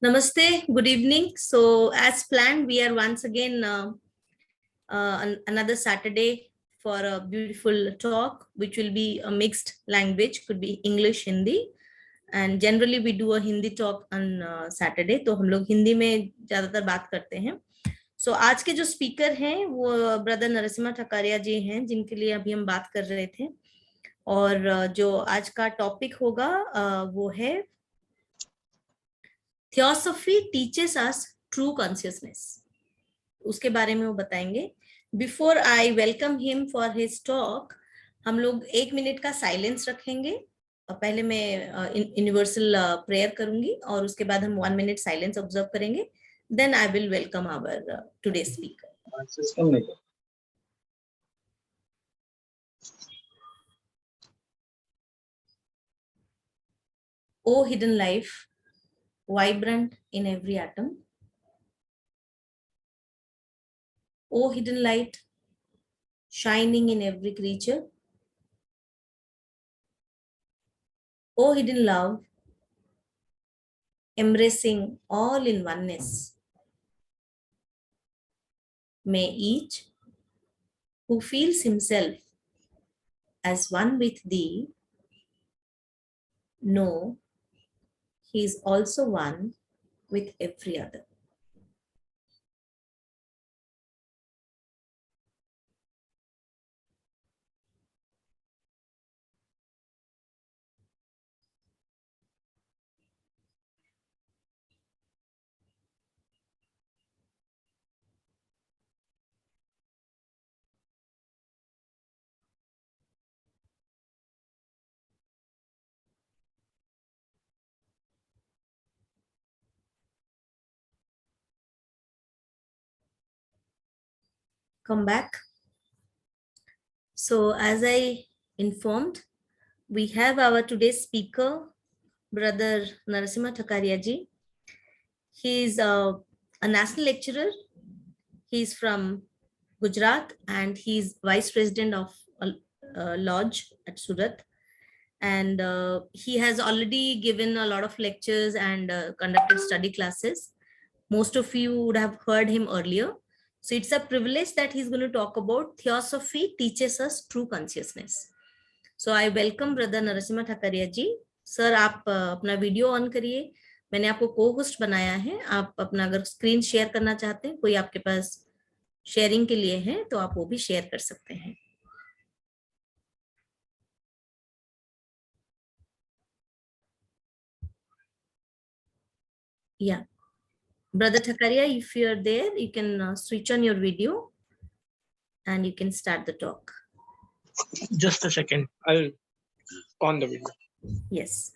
Namaste, good evening. So, as planned, we are once again another Saturday for a beautiful talk, which will be a mixed language, could be English, Hindi. And generally, we do a Hindi talk on Saturday. तो हम लोग हिंदी में ज़्यादातर बात करते हैं. So, आज के जो स्पीकर हैं वो ब्रदर नरसिम्हा ठकारिया जी हैं, जिनके लिए अभी हम बात कर रहे थे. और जो आज का टॉपिक होगा वो है theosophy teaches us true consciousness. उसके बारे में वो बताएंगे. Before I welcome him for his talk, हम लोग 1 मिनट का साइलेंस रखेंगे. पहले मैं यूनिवर्सल प्रेयर करूंगी और उसके बाद हम 1 मिनट साइलेंस ऑब्जर्व करेंगे. Then I will welcome our today speaker. O hidden life, vibrant in every atom. O hidden light, shining in every creature. O hidden love, embracing all in oneness. May each who feels himself as one with thee know he is also one with every other. Come back. So, as I informed, we have our today's speaker, Brother Narasimha Thakaria ji. He is a national lecturer. He is from Gujarat and he is vice president of a lodge at Surat. And he has already given a lot of lectures and conducted study classes. Most of you would have heard him earlier. So it's a privilege that he's going to talk about Theosophy teaches us true consciousness. So I welcome Brother Narasimha Thakaria ji. Sir, आप अपना video on करिए. मैंने आपको को host बनाया है. आप अपना अगर स्क्रीन शेयर करना चाहते हैं, कोई आपके पास शेयरिंग के लिए है तो आप वो भी शेयर कर सकते हैं. Yeah. Brother Thakaria, if you're there, you can switch on your video and you can start the talk. Just a second. I'll on the video. Yes.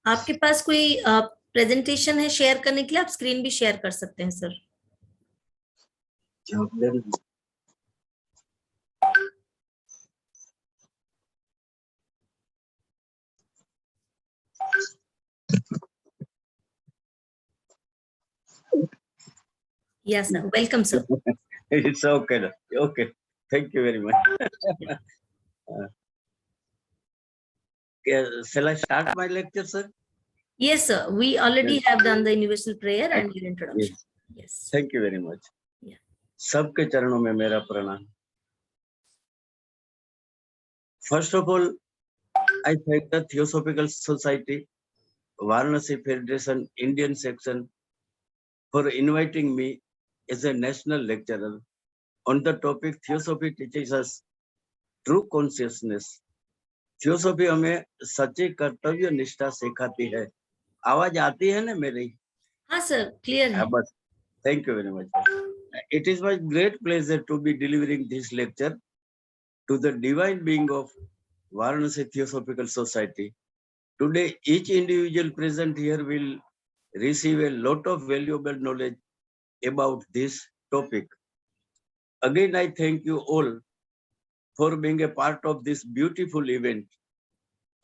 आपके पास कोई प्रेजेंटेशन है शेयर करने के लिए, आप स्क्रीन भी शेयर कर सकते हैं sir. Yes, sir. Welcome, sir. It's okay. Okay. Thank you very much. Shall I start my lecture, sir? Yes, sir. We already have done the universal prayer and your introduction. Yes. Thank you very much. Yeah. सबके चरणों में मेरा प्रणाम. First of all, I thank the Theosophical Society, Varanasi Federation, Indian section for inviting me as a national lecturer on the topic Theosophy teaches us true consciousness. Theosophy हमें सच्ची कर्तव्य निष्ठा सिखाती है. आवाज आती है ना मेरी? हाँ सर, क्लियर है. बस. Thank you very much. It is my great pleasure to be delivering this lecture to the divine being of Varanasi Theosophical Society. Today, each individual present here will receive a lot of valuable knowledge about this topic. Again, I thank you all for being a part of this beautiful event.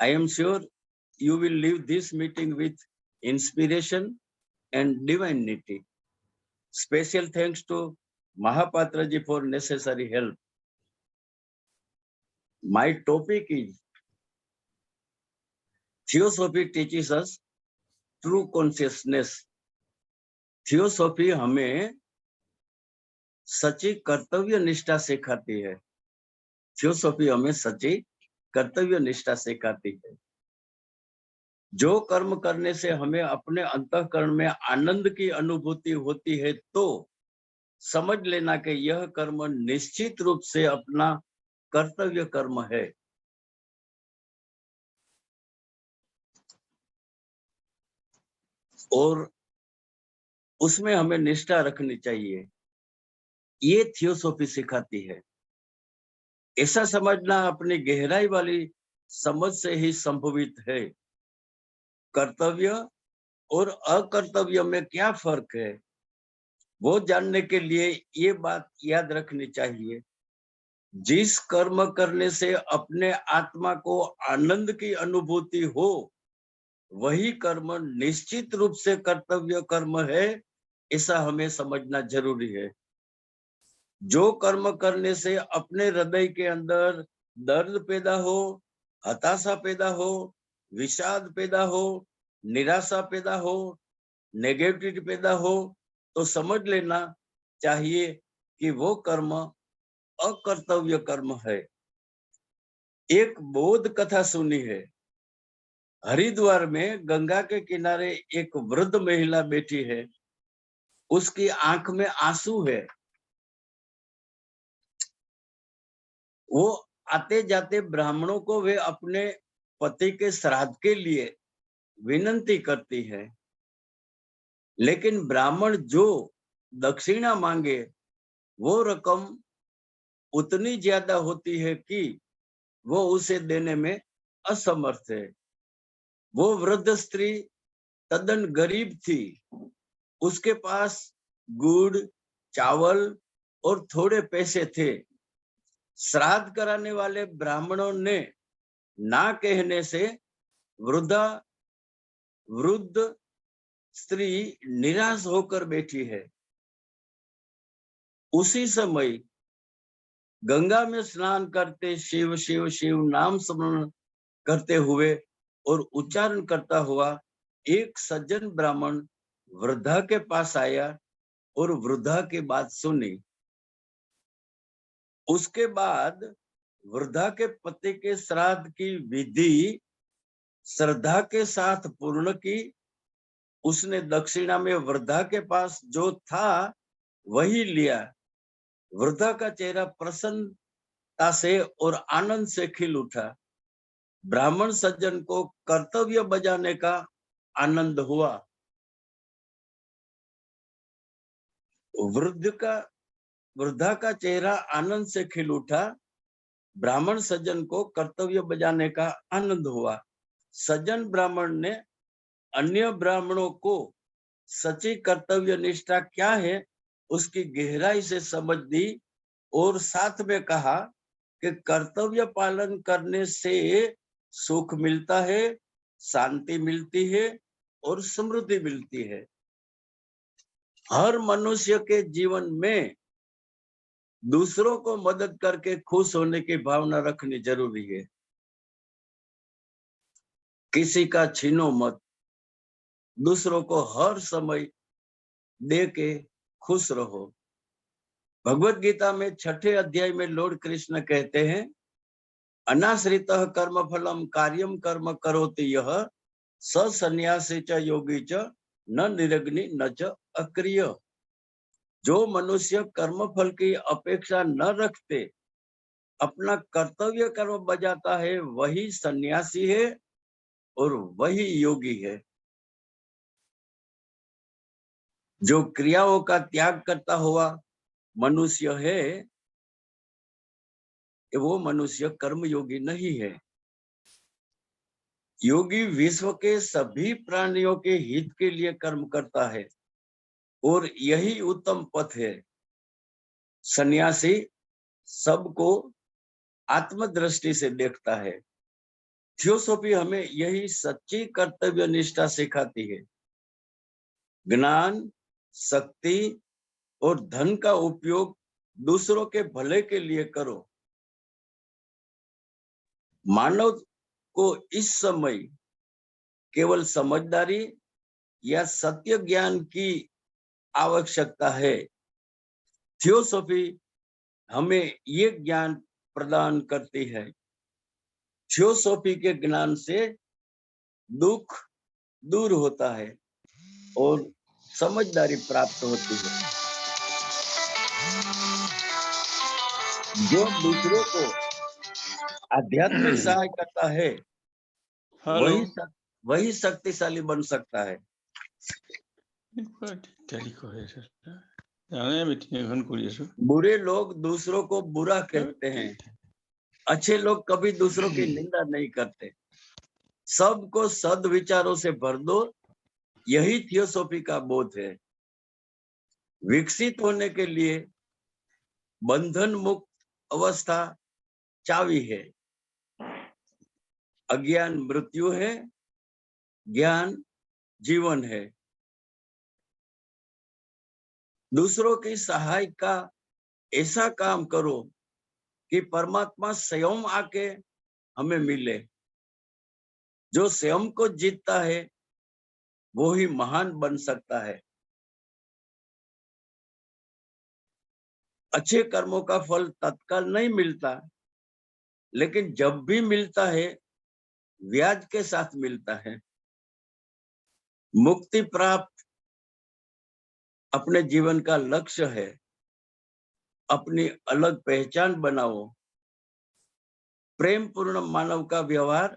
I am sure you will leave this meeting with inspiration and divinity. Special thanks to Mahapatra ji for necessary help. My topic is Theosophy teaches us true consciousness. Theosophy हमें सच्ची कर्तव्य निष्ठा सिखाती है। Theosophy हमें सच्ची कर्तव्य निष्ठा सिखाती है। जो कर्म करने से हमें अपने अंतःकरण में आनंद की अनुभूति होती है, तो समझ लेना कि यह कर्म निश्चित रूप से अपना कर्तव्य कर्म है। और उसमें हमें निष्ठा रखनी चाहिए। ये थियोसॉफी सिखाती है। ऐसा समझना अपनी गहराई वाली समझ से ही संभवित है। कर्तव्य और अकर्तव्य में क्या फर्क है, वो जानने के लिए ये बात याद रखनी चाहिए। जिस कर्म करने से अपने आत्मा को आनंद की अनुभूति हो, वही कर्म निश्चित रूप से कर्तव्य कर्म है, ऐसा हमें समझना जरूरी है। जो कर्म करने से अपने हृदय के अंदर दर्द पैदा हो, हताशा पैदा हो, विषाद पैदा हो, निराशा पैदा हो, नेगेटिविटी पैदा हो, तो समझ लेना चाहिए कि वो कर्म अकर्तव्य कर्म है। एक बोध कथा सुनी है। हरिद्वार में गंगा के किनारे एक वृद्ध महिला बैठी है। उसकी आंख में आंसू है। वो आते जाते ब्राह्मणों को वे अपने पति के श्राद्ध के लिए विनंती करती है, लेकिन ब्राह्मण जो दक्षिणा मांगे वो रकम उतनी ज्यादा होती है कि वो उसे देने में असमर्थ है। वो वृद्ध स्त्री तद्दन गरीब थी। उसके पास गुड़, चावल और थोड़े पैसे थे। श्राद्ध कराने वाले ब्राह्मणों ने ना कहने से वृद्ध स्त्री निराश होकर बैठी है। उसी समय गंगा में स्नान करते शिव शिव शिव नाम स्मरण करते हुए और उच्चारण करता हुआ एक सज्जन ब्राह्मण वृद्धा के पास आया और वृद्धा की बात सुनी। उसके बाद वृद्धा के पति के श्राद्ध की विधि श्रद्धा के साथ पूर्ण की। उसने दक्षिणा में वृद्धा के पास जो था वही लिया। वृद्धा का चेहरा प्रसन्नता से और आनंद से खिल उठा। ब्राह्मण सज्जन को कर्तव्य बजाने का आनंद हुआ। वृद्धा का चेहरा आनंद से खिल उठा। ब्राह्मण सज्जन को कर्तव्य बजाने का आनंद हुआ। सज्जन ब्राह्मण ने अन्य ब्राह्मणों को सच्ची कर्तव्य निष्ठा क्या है उसकी गहराई से समझ दी और साथ में कहा कि कर्तव्य पालन करने से सुख मिलता है, शांति मिलती है और समृद्धि मिलती है। हर मनुष्य के जीवन में दूसरों को मदद करके खुश होने की भावना रखनी जरूरी है। किसी का छीनो मत। दूसरों को हर समय दे के खुश रहो। भगवत गीता में 6ठे अध्याय में लॉर्ड कृष्ण कहते हैं, अनाश्रितः कर्म फलम कार्यम कर्म करोति यह स सन्यासी च योगी च न निरग्नि न च अक्रिय। जो मनुष्य कर्म फल की अपेक्षा न रखते अपना कर्तव्य कर्म बजाता है, वही सन्यासी है और वही योगी है। जो क्रियाओं का त्याग करता हुआ मनुष्य है, वो मनुष्य कर्मयोगी नहीं है। योगी विश्व के सभी प्राणियों के हित के लिए कर्म करता है और यही उत्तम पथ है। सन्यासी सबको आत्मदृष्टि से देखता है। थियोसॉफी हमें यही सच्ची कर्तव्य निष्ठा सिखाती है। ज्ञान, शक्ति और धन का उपयोग दूसरों के भले के लिए करो। मानव को इस समय केवल समझदारी या सत्य ज्ञान की आवश्यकता है। थियोसॉफी हमें ये ज्ञान प्रदान करती है। थियोसॉफी के ज्ञान से दुख दूर होता है और समझदारी प्राप्त होती है। जो दूसरों को आध्यात्मिक सहाय करता है हेलो वही शक्तिशाली बन सकता है। बुरे लोग दूसरों को बुरा कहते हैं, अच्छे लोग कभी दूसरों की निंदा नहीं करते। सबको सद्विचारों से भर दो, यही थियोसॉफी का बोध है। विकसित होने के लिए बंधन मुक्त अवस्था चावी है। अज्ञान मृत्यु है, ज्ञान जीवन है। दूसरों की सहाय का ऐसा काम करो कि परमात्मा स्वयं आके हमें मिले। जो स्वयं को जीतता है वो ही महान बन सकता है। अच्छे कर्मों का फल तत्काल नहीं मिलता, लेकिन जब भी मिलता है ब्याज के साथ मिलता है। मुक्ति प्राप्त अपने जीवन का लक्ष्य है। अपनी अलग पहचान बनाओ। प्रेम पूर्ण मानव का व्यवहार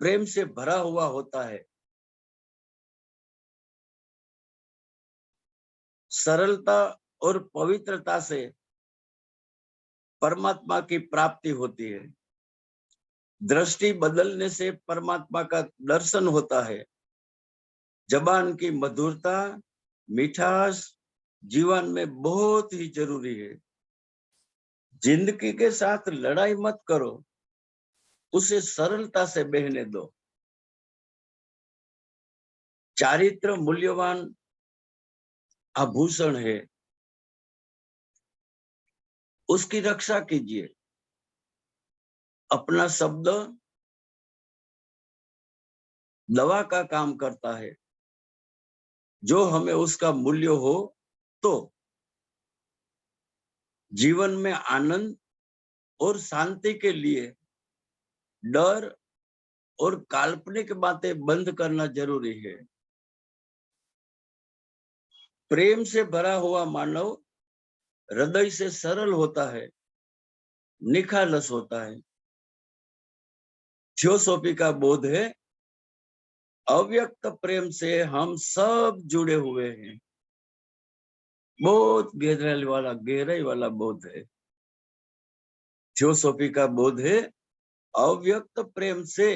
प्रेम से भरा हुआ होता है। सरलता और पवित्रता से परमात्मा की प्राप्ति होती है। दृष्टि बदलने से परमात्मा का दर्शन होता है। जबान की मधुरता, मिठास जीवन में बहुत ही जरूरी है। जिंदगी के साथ लड़ाई मत करो, उसे सरलता से बहने दो। चारित्र मूल्यवान आभूषण है, उसकी रक्षा कीजिए। अपना शब्द दवा का काम करता है। जो हमें उसका मूल्य हो तो जीवन में आनंद और शांति के लिए डर और काल्पनिक बातें बंद करना जरूरी है। प्रेम से भरा हुआ मानव हृदय से सरल होता है, निखालस होता है। थियोसॉफी का बोध है अव्यक्त प्रेम से हम सब जुड़े हुए हैं। बहुत गहराई वाला बोध है। थियोसॉफी का बोध है अव्यक्त प्रेम से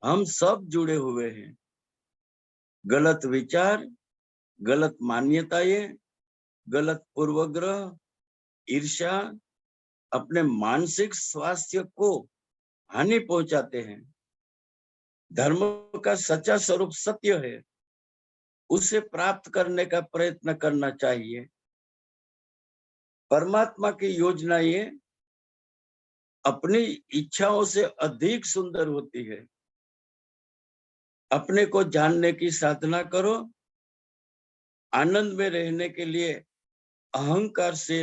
हम सब जुड़े हुए हैं। गलत विचार, गलत मान्यताएं, गलत पूर्वग्रह, ईर्ष्या अपने मानसिक स्वास्थ्य को हानि पहुंचाते हैं। धर्म का सच्चा स्वरूप सत्य है, उसे प्राप्त करने का प्रयत्न करना चाहिए। परमात्मा की योजनाएं अपनी इच्छाओं से अधिक सुंदर होती है। अपने को जानने की साधना करो। आनंद में रहने के लिए अहंकार से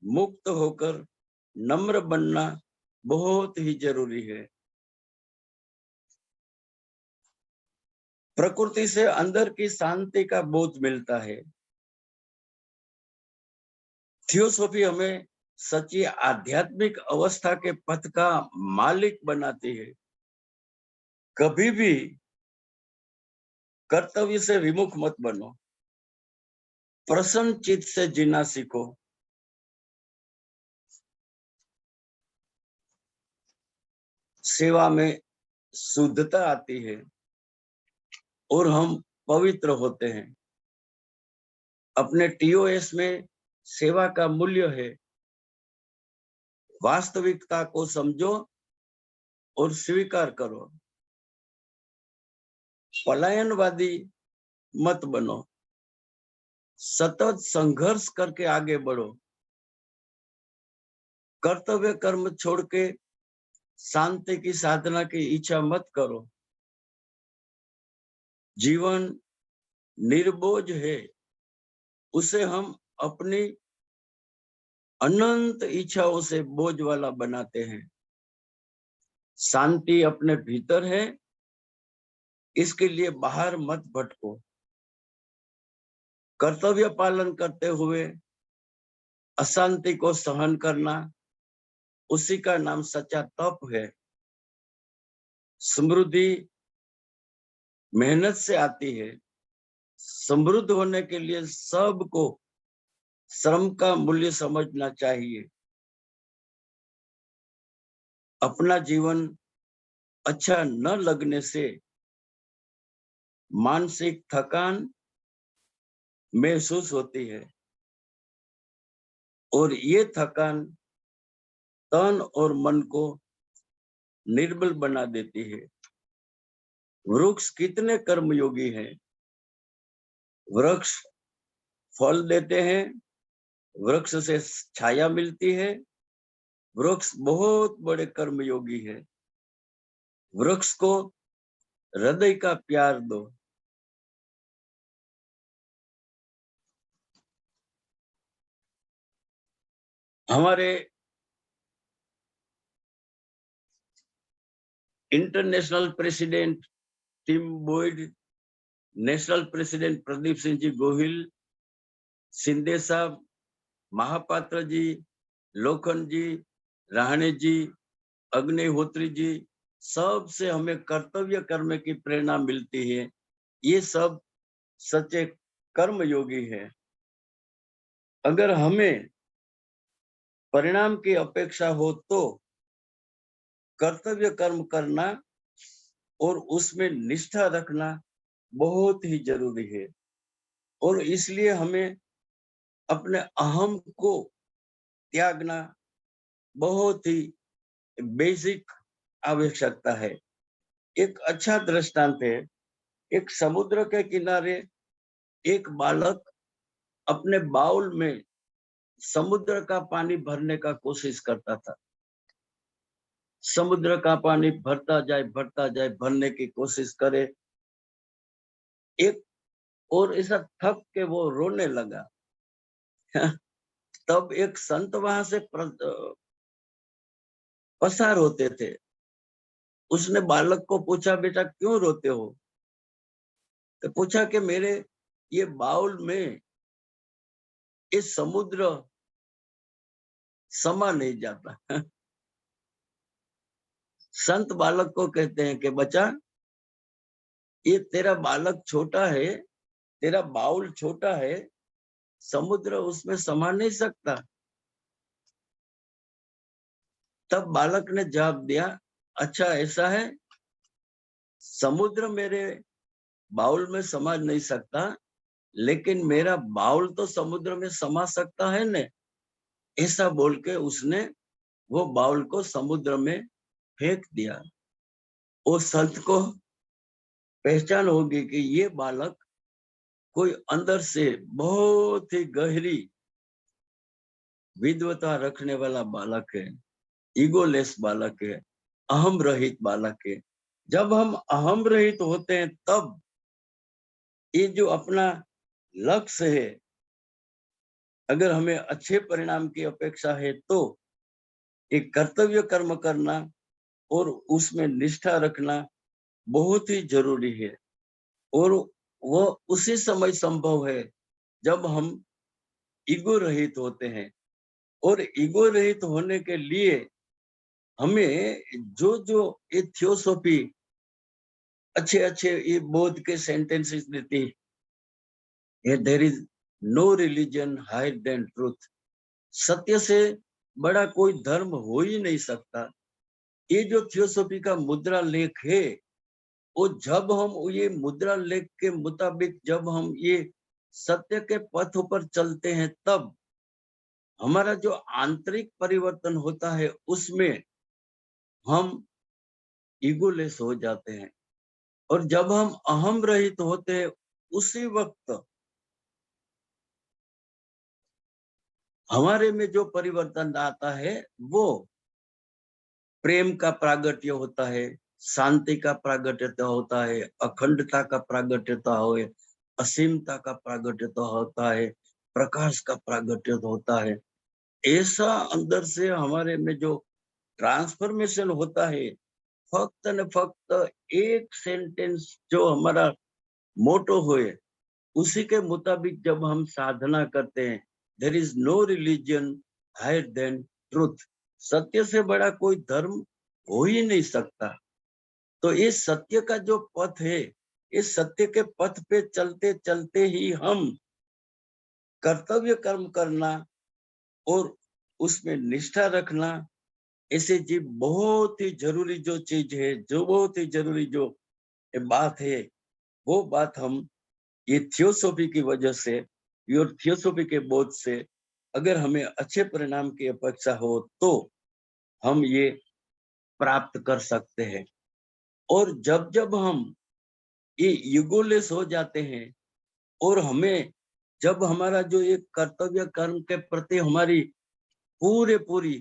मुक्त होकर नम्र बनना बहुत ही जरूरी है। प्रकृति से अंदर की शांति का बोध मिलता है। थियोसॉफी हमें सच्ची आध्यात्मिक अवस्था के पथ का मालिक बनाती है। कभी भी कर्तव्य से विमुख मत बनो। प्रसन्न चित्त से जीना सीखो। सेवा में शुद्धता आती है और हम पवित्र होते हैं। अपने टीओएस में सेवा का मूल्य है। वास्तविकता को समझो और स्वीकार करो। पलायनवादी मत बनो। सतत संघर्ष करके आगे बढ़ो। कर्तव्य कर्म छोड़ के शांति की साधना की इच्छा मत करो। जीवन निर्बोझ है, उसे हम अपनी अनंत इच्छाओं से बोझ वाला बनाते हैं। शांति अपने भीतर है, इसके लिए बाहर मत भटको। कर्तव्य पालन करते हुए अशांति को सहन करना, उसी का नाम सच्चा तप है। समृद्धि मेहनत से आती है। समृद्ध होने के लिए सबको श्रम का मूल्य समझना चाहिए। अपना जीवन अच्छा न लगने से मानसिक थकान महसूस होती है और ये थकान तन और मन को निर्बल बना देती है। वृक्ष कितने कर्मयोगी हैं। वृक्ष फल देते हैं, वृक्ष से छाया मिलती है, वृक्ष बहुत बड़े कर्मयोगी है। वृक्ष को हृदय का प्यार दो। हमारे international president Tim Boyd, national president Pradeep Singh ji Gohil, Shinde साहब, महापात्र जी, लोखंड जी, राहणे जी, अग्निहोत्री जी, सबसे हमें कर्तव्य कर्म की प्रेरणा मिलती है। ये सब सच्चे कर्मयोगी है। अगर हमें परिणाम की अपेक्षा हो तो कर्तव्य कर्म करना और उसमें निष्ठा रखना बहुत ही जरूरी है। और इसलिए हमें अपने अहम को त्यागना बहुत ही बेसिक आवश्यकता है। एक अच्छा दृष्टांत है, एक समुद्र के किनारे एक बालक अपने बाउल में समुद्र का पानी भरने का कोशिश करता था। समुद्र का पानी भरता जाए भरने की कोशिश करे। एक और ऐसा थक के वो रोने लगा। तब एक संत वहां से पसार होते थे। उसने बालक को पूछा, बेटा क्यों रोते हो? तो पूछा कि मेरे ये बाउल में इस समुद्र समा नहीं जाता। संत बालक को कहते हैं कि बच्चा, ये तेरा बालक छोटा है, तेरा बाउल छोटा है, समुद्र उसमें समा नहीं सकता। तब बालक ने जवाब दिया, अच्छा ऐसा है, समुद्र मेरे बाउल में समा नहीं सकता, लेकिन मेरा बाउल तो समुद्र में समा सकता है ने। ऐसा बोल के उसने वो बाउल को समुद्र में फेंक दिया। उस संत को पहचान होगी कि ये बालक कोई अंदर से बहुत ही गहरी विद्वता रखने वाला बालक है, ईगोलेस बालक है, अहम रहित बालक है। जब हम अहम रहित होते हैं तब ये जो अपना लक्ष्य है, अगर हमें अच्छे परिणाम की अपेक्षा है तो एक कर्तव्य कर्म करना और उसमें निष्ठा रखना बहुत ही जरूरी है। और वो उसी समय संभव है जब हम ईगो रहित होते हैं। और ईगो रहित होने के लिए हमें जो जो ये थियोसॉफी अच्छे अच्छे ये बोध के सेंटेंसेस देती है, there is no religion higher than truth. सत्य से बड़ा कोई धर्म हो ही नहीं सकता। ये जो थियोसॉफी का मुद्रा लेख है, वो जब हम ये मुद्रा लेख के मुताबिक जब हम ये सत्य के पथ पर चलते हैं, तब हमारा जो आंतरिक परिवर्तन होता है उसमें हम ईगोलेस हो जाते हैं। और जब हम अहम रहित होते हैं, उसी वक्त हमारे में जो परिवर्तन आता है वो प्रेम का प्रागट्य होता है, शांति का प्रागट्यता होता है, अखंडता का प्रागट्यता हो, असीमता का प्रागट्यता होता है, प्रकाश का प्रागट्य होता है। ऐसा अंदर से हमारे में जो ट्रांसफॉर्मेशन होता है, फक्त न फक्त एक सेंटेंस जो हमारा मोटो होए उसी के मुताबिक जब हम साधना करते हैं, there is no religion higher than truth, सत्य से बड़ा कोई धर्म हो ही नहीं सकता। तो इस सत्य का जो पथ है, इस सत्य के पथ पे चलते चलते ही हम कर्तव्य कर्म करना और उसमें निष्ठा रखना, ऐसे जी बहुत ही जरूरी जो चीज है, जो बहुत ही जरूरी जो बात है, वो बात हम ये थियोसॉफी की वजह से, प्योर थियोसॉफी के बोध से अगर हमें अच्छे परिणाम की अपेक्षा हो तो हम ये प्राप्त कर सकते हैं। और जब जब हम ये ईगोलेस हो जाते हैं और हमें जब हमारा जो एक कर्तव्य कर्म के प्रति हमारी पूरी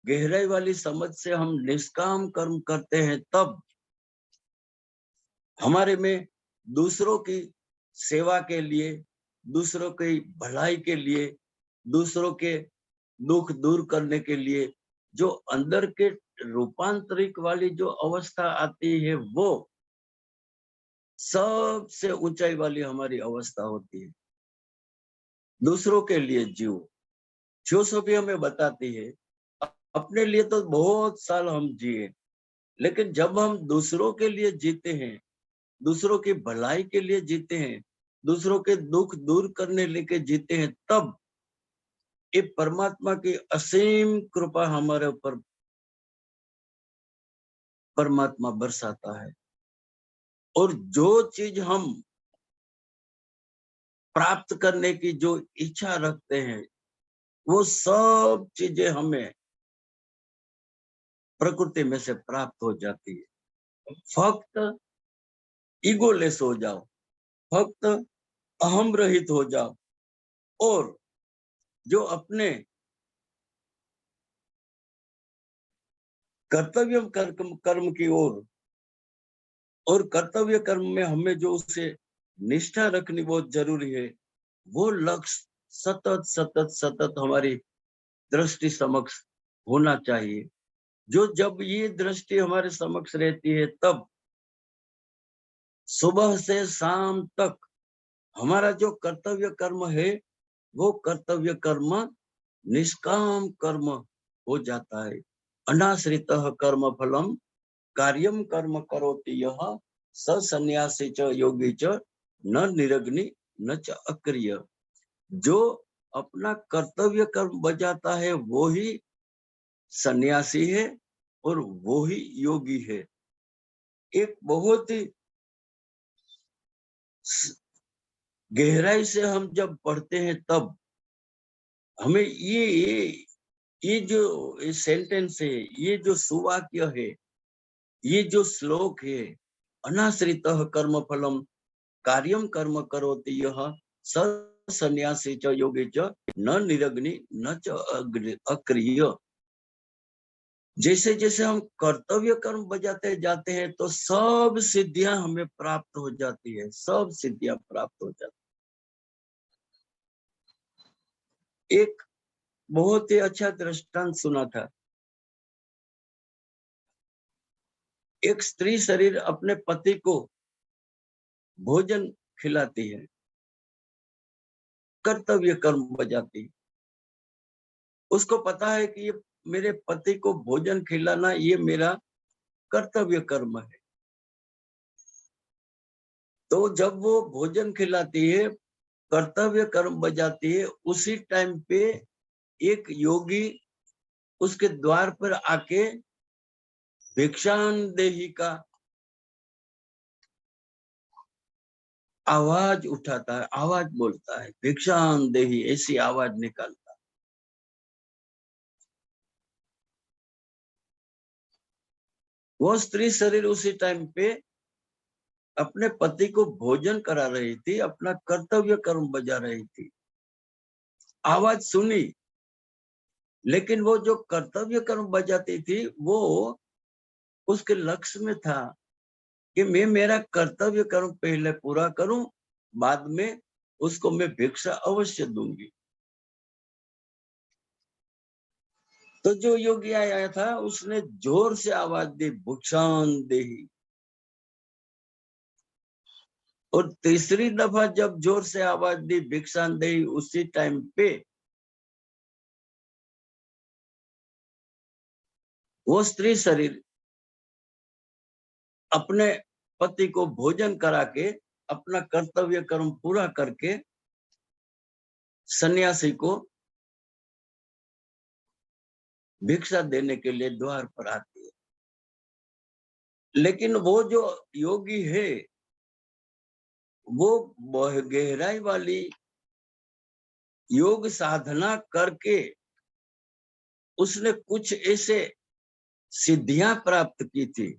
गहराई वाली समझ से हम निष्काम कर्म करते हैं, तब हमारे में दूसरों की सेवा के लिए, दूसरों की भलाई के लिए, दूसरों के दुख दूर करने के लिए जो अंदर के रूपांतरिक वाली जो अवस्था आती है, वो सबसे ऊंचाई वाली हमारी अवस्था होती है। दूसरों के लिए जीव, थियोसॉफी हमें बताती है अपने लिए तो बहुत साल हम जिए, लेकिन जब हम दूसरों के लिए जीते हैं, दूसरों की भलाई के लिए जीते हैं, दूसरों के दुख दूर करने लेके जीते हैं, तब ये परमात्मा की असीम कृपा हमारे ऊपर परमात्मा बरसाता है। और जो चीज हम प्राप्त करने की जो इच्छा रखते हैं, वो सब चीजें हमें प्रकृति में से प्राप्त हो जाती है। फक्त ईगोलेस हो जाओ, फक्त अहम रहित हो जाओ, और जो अपने कर्तव्य कर्म की ओर और कर्तव्य कर्म में हमें जो उससे निष्ठा रखनी बहुत जरूरी है, वो लक्ष्य सतत सतत सतत हमारी दृष्टि समक्ष होना चाहिए। जो जब ये दृष्टि हमारे समक्ष रहती है, तब सुबह से शाम तक हमारा जो कर्तव्य कर्म है, वो कर्तव्य कर्म निष्काम कर्म हो जाता है। अनाश्रितः कर्म फलम कार्यम कर्म करोति यः स सन्यासी च योगी च न निरग्नि न च अक्रिय। जो अपना कर्तव्य कर्म बजाता है वो ही सन्यासी है और वो ही योगी है। एक बहुत ही गहराई से हम जब पढ़ते हैं, तब हमें ये जो सेंटेंस है, ये जो सुवाक्य है, ये जो श्लोक है, अनाश्रितः कर्म फलम कार्यम कर्म करोति यः स सन्यासी च योगी च न निरग्नि न च अक्रिय। जैसे जैसे हम कर्तव्य कर्म बजाते जाते हैं, तो सब सिद्धियां हमें प्राप्त हो जाती है, सब सिद्धियां प्राप्त हो जाती है। एक बहुत ही अच्छा दृष्टांत सुना था। एक स्त्री शरीर अपने पति को भोजन खिलाती है, कर्तव्य कर्म बजाती है। उसको पता है कि ये मेरे पति को भोजन खिलाना ये मेरा कर्तव्य कर्म है। तो जब वो भोजन खिलाती है, कर्तव्य कर्म बजाती है, उसी टाइम पे एक योगी उसके द्वार पर आके भिक्षांदेही का आवाज उठाता है, आवाज बोलता है, भिक्षांदेही, ऐसी आवाज निकालता है। वो स्त्री शरीर उसी टाइम पे अपने पति को भोजन करा रही थी, अपना कर्तव्य कर्म बजा रही थी। आवाज सुनी लेकिन वो जो कर्तव्य कर्म बजाती थी वो उसके लक्ष्य में था कि मैं मेरा कर्तव्य कर्म पहले पूरा करूं, बाद में उसको मैं भिक्षा अवश्य दूंगी। तो जो योगी आया था उसने जोर से आवाज दी, भिक्षान देहि। और तीसरी दफा जब जोर से आवाज दी भिक्षान देहि, उसी टाइम पे वो स्त्री शरीर अपने पति को भोजन करा के अपना कर्तव्य कर्म पूरा करके सन्यासी को भिक्षा देने के लिए द्वार पर आती है। लेकिन वो जो योगी है वो गहराई वाली योग साधना करके उसने कुछ ऐसे सिद्धियां प्राप्त की थी।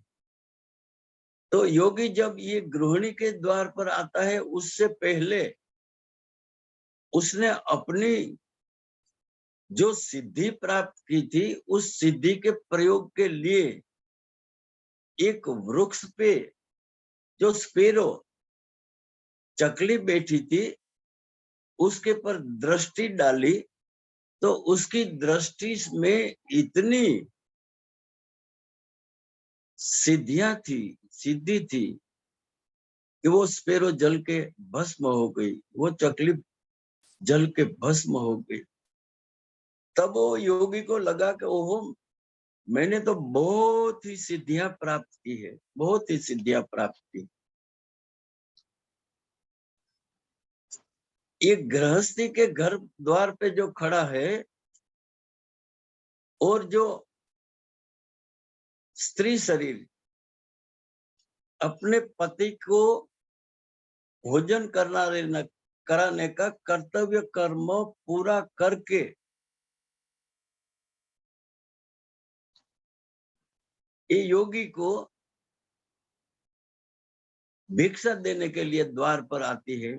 तो योगी जब ये गृहिणी के द्वार पर आता है उससे पहले उसने अपनी जो सिद्धि प्राप्त की थी उस सिद्धि के प्रयोग के लिए एक वृक्ष पे जो स्पेरो चकली बैठी थी उसके पर दृष्टि डाली, तो उसकी दृष्टि में इतनी सिद्धि थी कि वो स्पेरो जल के भस्म हो गई, वो चकली जल के भस्म हो गई। तब वो योगी को लगा कि ओहो, मैंने तो बहुत ही सिद्धियां प्राप्त की है, बहुत ही सिद्धियां प्राप्त की। ये गृहस्थी के घर द्वार पे जो खड़ा है और जो स्त्री शरीर अपने पति को भोजन कराने का कर्तव्य कर्म पूरा करके ये योगी को भिक्षा देने के लिए द्वार पर आती है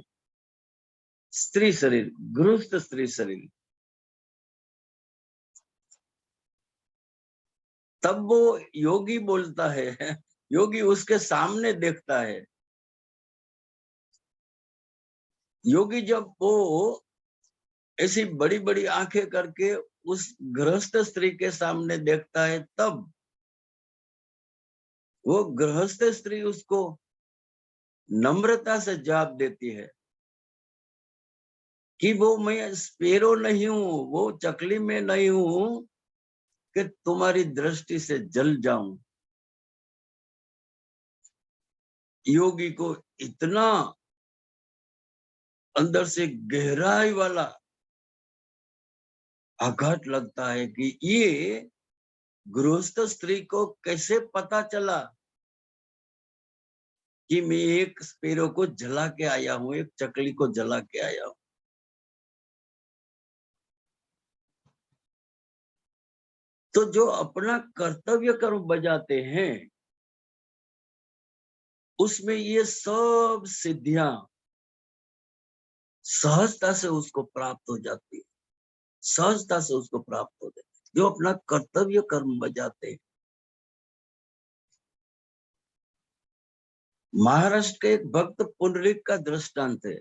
स्त्री शरीर, गृहस्थ स्त्री शरीर। तब वो योगी बोलता है, योगी उसके सामने देखता है। योगी जब वो ऐसी बड़ी बड़ी आंखें करके उस गृहस्थ स्त्री के सामने देखता है, तब वो गृहस्थ स्त्री उसको नम्रता से जवाब देती है कि वो मैं स्पेरो नहीं हूं, वो चकली में नहीं हूं कि तुम्हारी दृष्टि से जल जाऊं। योगी को इतना अंदर से गहराई वाला आघात लगता है कि ये गृहस्थ स्त्री को कैसे पता चला कि मैं एक स्पेरो को जला के आया हूं, एक चकली को जला के आया हूं। तो जो अपना कर्तव्य कर्म बजाते हैं उसमें ये सब सिद्धियां सहजता से उसको प्राप्त हो जाती है, सहजता से उसको प्राप्त हो जाती है जो अपना कर्तव्य कर्म बजाते हैं। महाराष्ट्र के एक भक्त पुंडलिक का दृष्टांत है।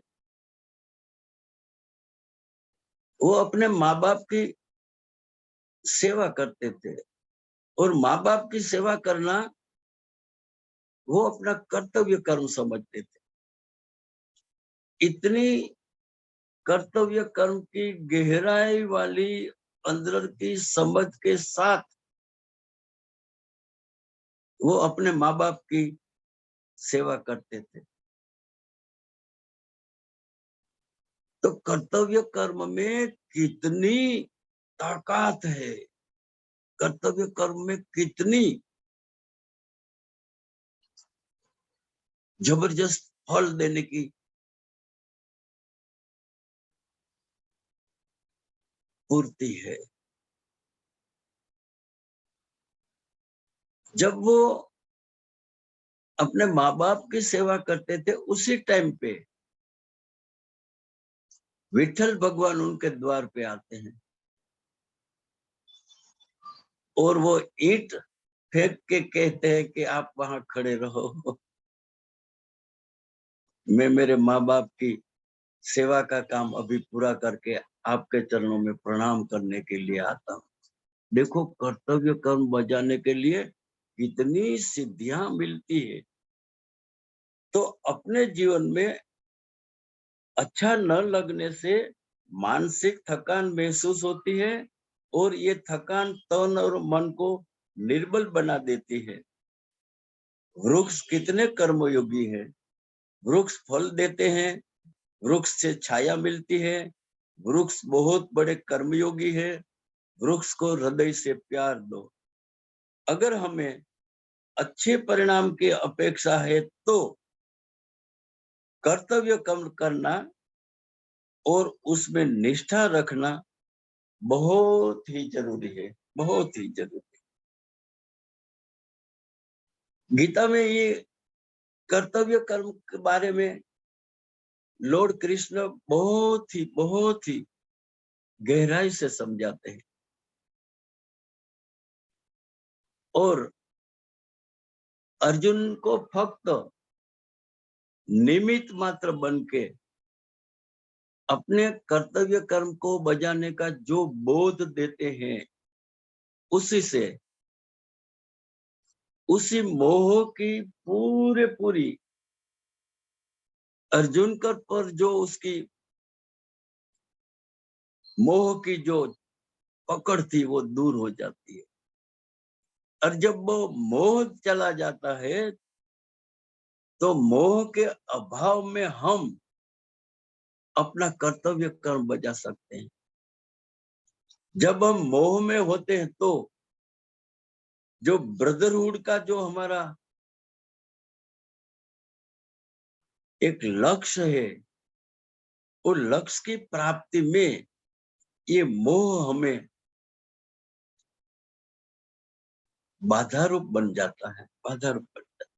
वो अपने माँ बाप की सेवा करते थे और माँ बाप की सेवा करना वो अपना कर्तव्य कर्म समझते थे। इतनी कर्तव्य कर्म की गहराई वाली अंदर की समझ के साथ वो अपने माँ बाप की सेवा करते थे। तो कर्तव्य कर्म में कितनी ताकत है, कर्तव्य कर्म में कितनी जबरदस्त फल देने की पूर्ति है। जब वो अपने माँ बाप की सेवा करते थे उसी टाइम पे विठल भगवान उनके द्वार पे आते हैं। और वो ईंट फेंक के कहते हैं कि आप वहां खड़े रहो, मैं मेरे माँ बाप की सेवा का काम अभी पूरा करके आपके चरणों में प्रणाम करने के लिए आता हूँ। देखो, कर्तव्य कर्म बजाने के लिए कितनी सिद्धियां मिलती है। तो अपने जीवन में अच्छा न लगने से मानसिक थकान महसूस होती है और ये थकान तन और मन को निर्बल बना देती है। वृक्ष कितने कर्मयोगी है, वृक्ष फल देते हैं, वृक्ष से छाया मिलती है, वृक्ष बहुत बड़े कर्मयोगी है। वृक्ष को हृदय से प्यार दो। अगर हमें अच्छे परिणाम की अपेक्षा है तो कर्तव्य कर्म करना और उसमें निष्ठा रखना बहुत ही जरूरी है, बहुत ही जरूरी। गीता में ये कर्तव्य कर्म के बारे में लॉर्ड कृष्ण बहुत ही गहराई से समझाते हैं और अर्जुन को फक्त निमित्त मात्र बन के अपने कर्तव्य कर्म को बजाने का जो बोध देते हैं, उसी मोह की पूरी अर्जुन पर जो उसकी मोह की जो पकड़ थी वो दूर हो जाती है। और जब वो मोह चला जाता है तो मोह के अभाव में हम अपना कर्तव्य कर्म बजा सकते हैं। जब हम मोह में होते हैं तो जो ब्रदरहुड का जो हमारा एक लक्ष्य है, वो लक्ष्य की प्राप्ति में ये मोह हमें बाधा रूप बन जाता है, बाधा रूप बन जाता है।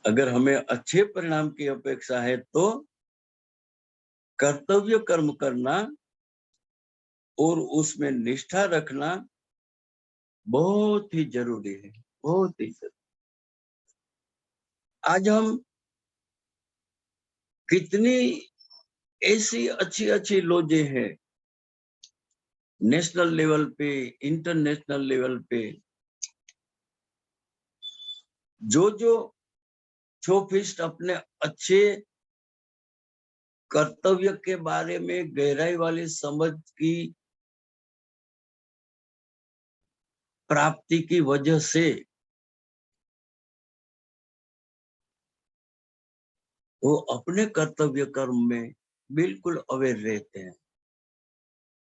अगर हमें अच्छे परिणाम की अपेक्षा है तो कर्तव्य कर्म करना और उसमें निष्ठा रखना बहुत ही जरूरी है, बहुत ही जरूरी। आज हम कितनी ऐसी अच्छी लॉजें हैं नेशनल लेवल पे, इंटरनेशनल लेवल पे, जो सोफिस्ट अपने अच्छे कर्तव्य के बारे में गहराई वाली समझ की प्राप्ति की वजह से वो अपने कर्तव्य कर्म में बिल्कुल अवेयर रहते हैं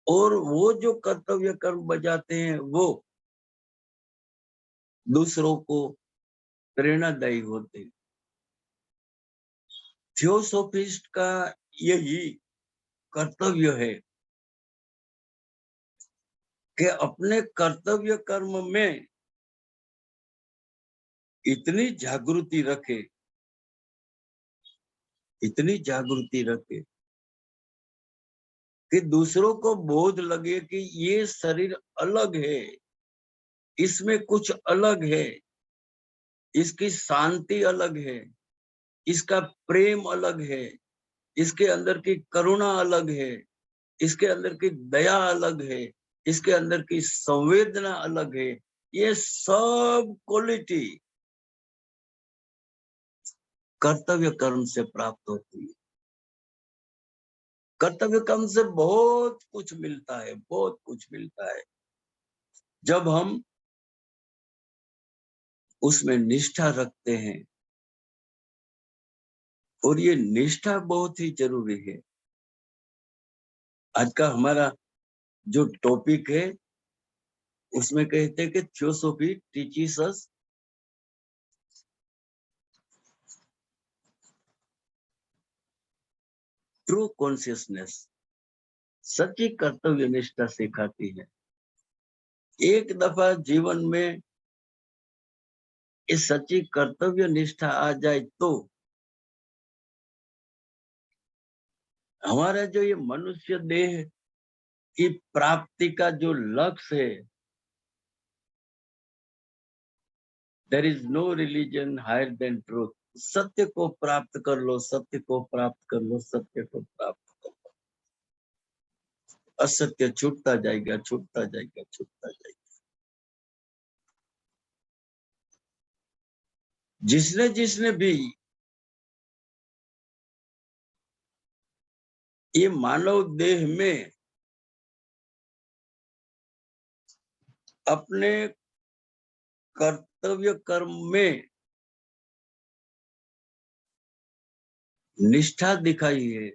और वो जो कर्तव्य कर्म बजाते हैं वो दूसरों को प्रेरणादायी होते हैं। थियोसॉफिस्ट का यही कर्तव्य है कि अपने कर्तव्य कर्म में इतनी जागृति रखे, इतनी जागृति रखे कि दूसरों को बोध लगे कि ये शरीर अलग है, इसमें कुछ अलग है, इसकी शांति अलग है, इसका प्रेम अलग है, इसके अंदर की करुणा अलग है, इसके अंदर की दया अलग है, इसके अंदर की संवेदना अलग है। ये सब क्वालिटी कर्तव्य कर्म से प्राप्त होती है। कर्तव्य कर्म से बहुत कुछ मिलता है, बहुत कुछ मिलता है जब हम उसमें निष्ठा रखते हैं। और ये निष्ठा बहुत ही जरूरी है। आज का हमारा जो टॉपिक है उसमें कहते हैं कि theosophy teaches us true consciousness, सच्ची कर्तव्य निष्ठा सिखाती है। एक दफा जीवन में इस सच्ची कर्तव्य निष्ठा आ जाए तो हमारा जो ये मनुष्य देह की प्राप्ति का जो लक्ष्य है, there is no religion higher than truth. सत्य को प्राप्त कर लो, सत्य को प्राप्त कर लो, सत्य को प्राप्त कर लो। असत्य छूटता जाएगा, छूटता जाएगा, छूटता जाएगा। जिसने जिसने भी ये मानव देह में अपने कर्तव्य कर्म में निष्ठा दिखाई है,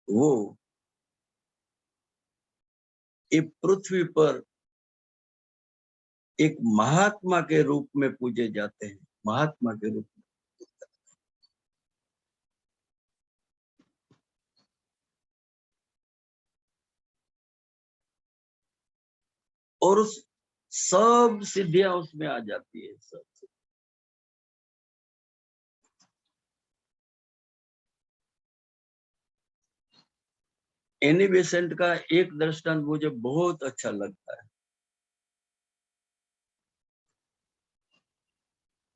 वो ये पृथ्वी पर एक महात्मा के रूप में पूजे जाते हैं, महात्मा के रूप में। और उस सब सिद्धियां उसमें आ जाती है, सब। एनी बेसेंट का एक दृष्टांत मुझे बहुत अच्छा लगता है।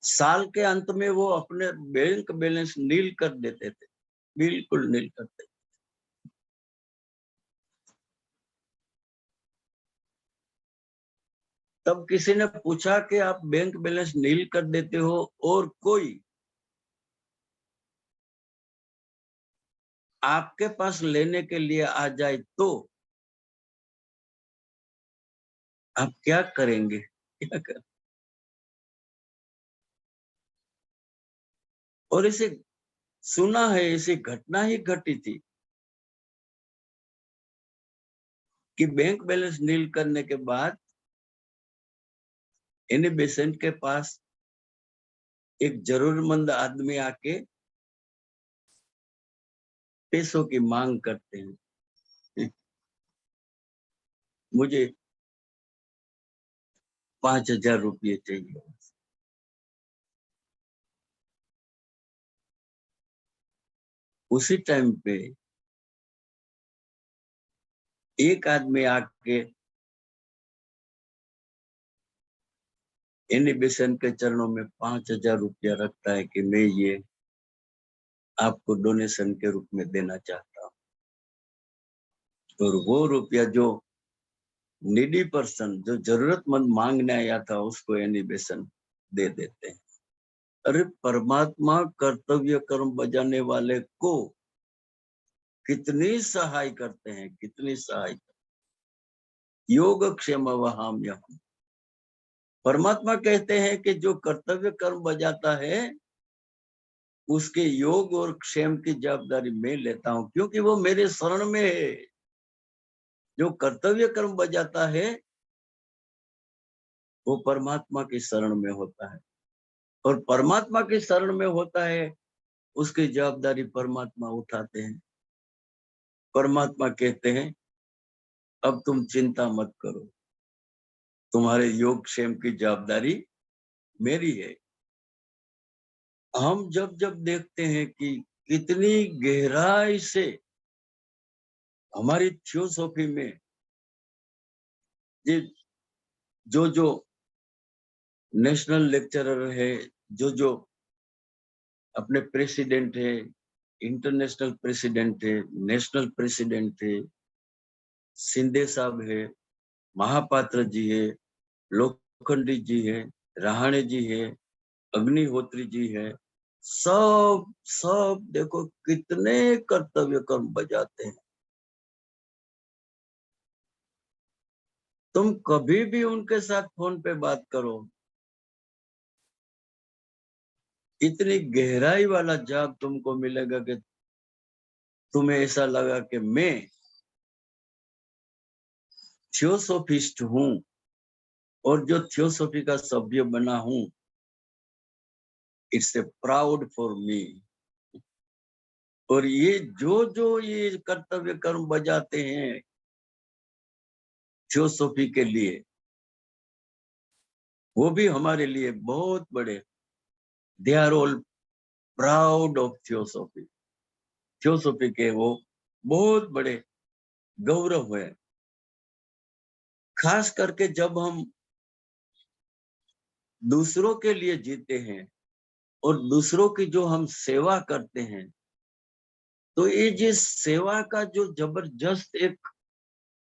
साल के अंत में वो अपने बैंक बैलेंस नील कर देते थे, बिल्कुल नील करते। तब किसी ने पूछा कि आप बैंक बैलेंस नील कर देते हो और कोई आपके पास लेने के लिए आ जाए तो आप क्या करेंगे? क्या कर? और इसे सुना है, इसे घटना ही घटी थी कि बैंक बैलेंस नील करने के बाद एनी बेसेंट के पास एक जरूरतमंद आदमी आके पैसों की मांग करते हैं। मुझे 5,000 रुपये चाहिए। उसी टाइम पे एक आदमी आके एनी बेसेंट के चरणों में 5,000 रुपया रखता है कि मैं ये आपको डोनेशन के रूप में देना चाहता हूँ। और वो रुपया जो नीडी पर्सन, जो जरूरतमंद मांगने आया था, उसको एनी बेसेंट दे देते हैं। अरे परमात्मा कर्तव्य कर्म बजाने वाले को कितनी सहाय करते हैं, कितनी सहाय। योग क्षेम वहाम यहम। परमात्मा कहते हैं कि जो कर्तव्य कर्म बजाता है उसके योग और क्षेम की जवाबदारी मैं लेता हूं, क्योंकि वो मेरे शरण में है। जो कर्तव्य कर्म बजाता है वो परमात्मा की शरण में होता है, और परमात्मा की शरण में होता है उसकी जवाबदारी परमात्मा उठाते हैं। परमात्मा कहते हैं अब तुम चिंता मत करो, तुम्हारे योग क्षेम की जवाबदारी मेरी है। हम जब जब देखते हैं कि कितनी गहराई से हमारी थियोसॉफी में ये जो नेशनल लेक्चरर है, जो अपने प्रेसिडेंट है, इंटरनेशनल प्रेसिडेंट है, नेशनल प्रेसिडेंट है, शिंदे साहब है, महापात्र जी है, लोखंडी जी है, रहाणे जी है, अग्निहोत्री जी है, सब सब देखो कितने कर्तव्य कर्म बजाते हैं। तुम कभी भी उनके साथ फोन पे बात करो, इतनी गहराई वाला जाप तुमको मिलेगा कि तुम्हें ऐसा लगा कि मैं थियोसॉफिस्ट हूं, और जो थियोसॉफी का सभ्य बना हूं, it's a proud for me. और ये जो ये कर्तव्य कर्म बजाते हैं थियोसॉफी के लिए, वो भी हमारे लिए बहुत बड़े, they are all proud of theosophy. Theosophy के वो बहुत बड़े गौरव है। खास करके जब हम दूसरों के लिए जीते हैं और दूसरों की जो हम सेवा करते हैं, तो ये जिस सेवा का जो जबरदस्त एक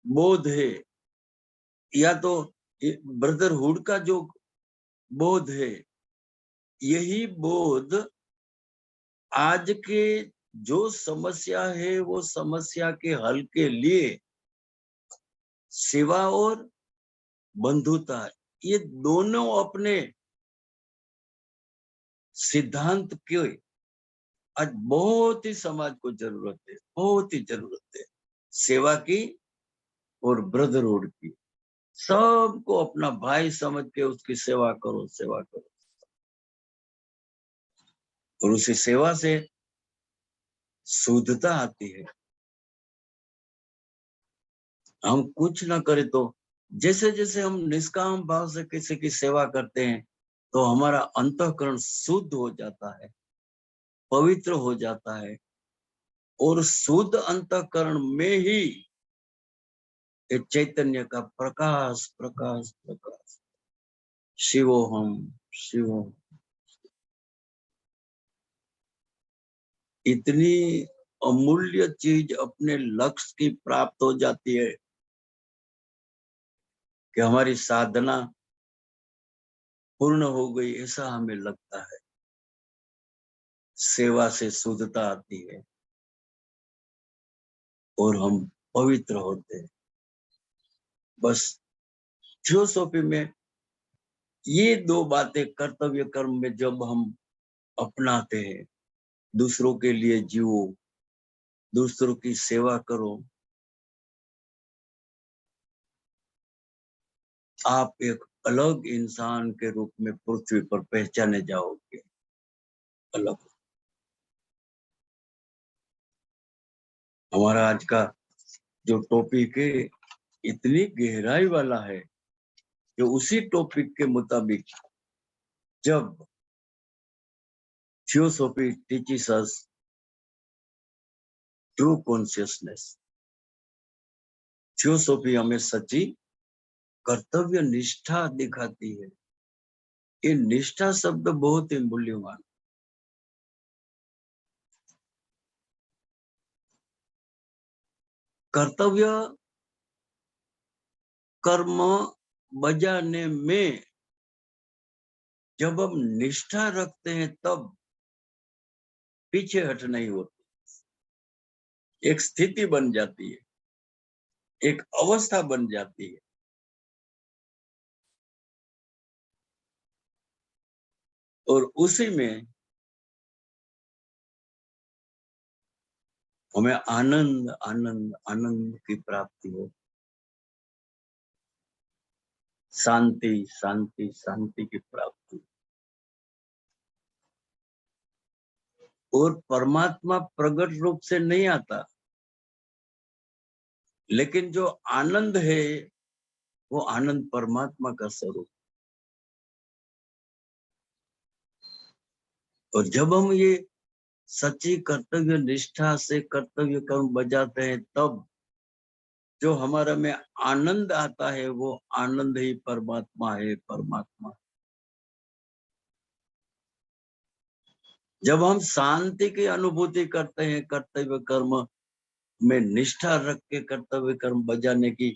बोध है, या तो ब्रदरहुड का जो बोध है, यही बोध आज के जो समस्या है वो समस्या के हल के लिए सेवा और बंधुता, ये दोनों अपने सिद्धांत के आज बहुत ही समाज को जरूरत है, बहुत ही जरूरत है सेवा की और ब्रदरहुड की। सबको अपना भाई समझ के उसकी सेवा करो, सेवा करो, और उसी सेवा से शुद्धता आती है। हम कुछ ना करें तो जैसे जैसे हम निष्काम भाव से किसी की सेवा करते हैं, तो हमारा अंतःकरण शुद्ध हो जाता है, पवित्र हो जाता है, और शुद्ध अंतःकरण में ही एक चैतन्य का प्रकाश प्रकाश प्रकाश, शिवोहम शिवोहम, इतनी अमूल्य चीज अपने लक्ष्य की प्राप्त हो जाती है कि हमारी साधना पूर्ण हो गई, ऐसा हमें लगता है। सेवा से शुद्धता आती है और हम पवित्र होते हैं। बस थियोसॉफी में ये दो बातें कर्तव्य कर्म में जब हम अपनाते हैं, दूसरों के लिए जियो, दूसरों की सेवा करो, आप एक अलग इंसान के रूप में पृथ्वी पर पहचाने जाओगे। अलग। हमारा आज का जो टॉपिक है इतनी गहराई वाला है कि उसी टॉपिक के मुताबिक जब theosophy teaches us true consciousness, theosophy हमें सच्ची कर्तव्य निष्ठा दिखाती है। ये निष्ठा शब्द बहुत ही मूल्यवान। कर्तव्य कर्म बजाने में जब हम निष्ठा रखते हैं तब पीछे हट नहीं होती, एक स्थिति बन जाती है, एक अवस्था बन जाती है। और उसी में हमें आनंद आनंद आनंद की प्राप्ति हो, शांति शांति शांति की प्राप्ति। और परमात्मा प्रकट रूप से नहीं आता, लेकिन जो आनंद है वो आनंद परमात्मा का स्वरूप। और जब हम ये सच्ची कर्तव्य निष्ठा से कर्तव्य कर्म बजाते हैं, तब जो हमारा में आनंद आता है वो आनंद ही परमात्मा है, परमात्मा। जब हम शांति की अनुभूति करते हैं कर्तव्य कर्म में निष्ठा रख के कर्तव्य कर्म बजाने की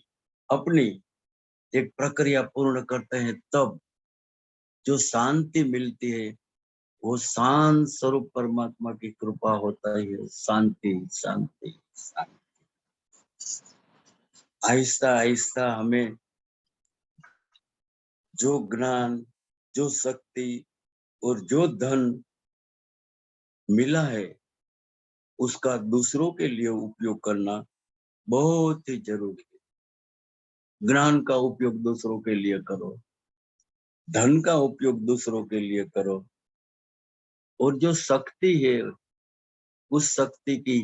अपनी एक प्रक्रिया पूर्ण करते हैं, तब जो शांति मिलती है वो शांत स्वरूप परमात्मा की कृपा होता है। शांति शांति शांति। आहिस्ता आहिस्ता हमें जो ज्ञान, जो शक्ति और जो धन मिला है, उसका दूसरों के लिए उपयोग करना बहुत ही जरूरी है। ज्ञान का उपयोग दूसरों के लिए करो, धन का उपयोग दूसरों के लिए करो, और जो शक्ति है उस शक्ति की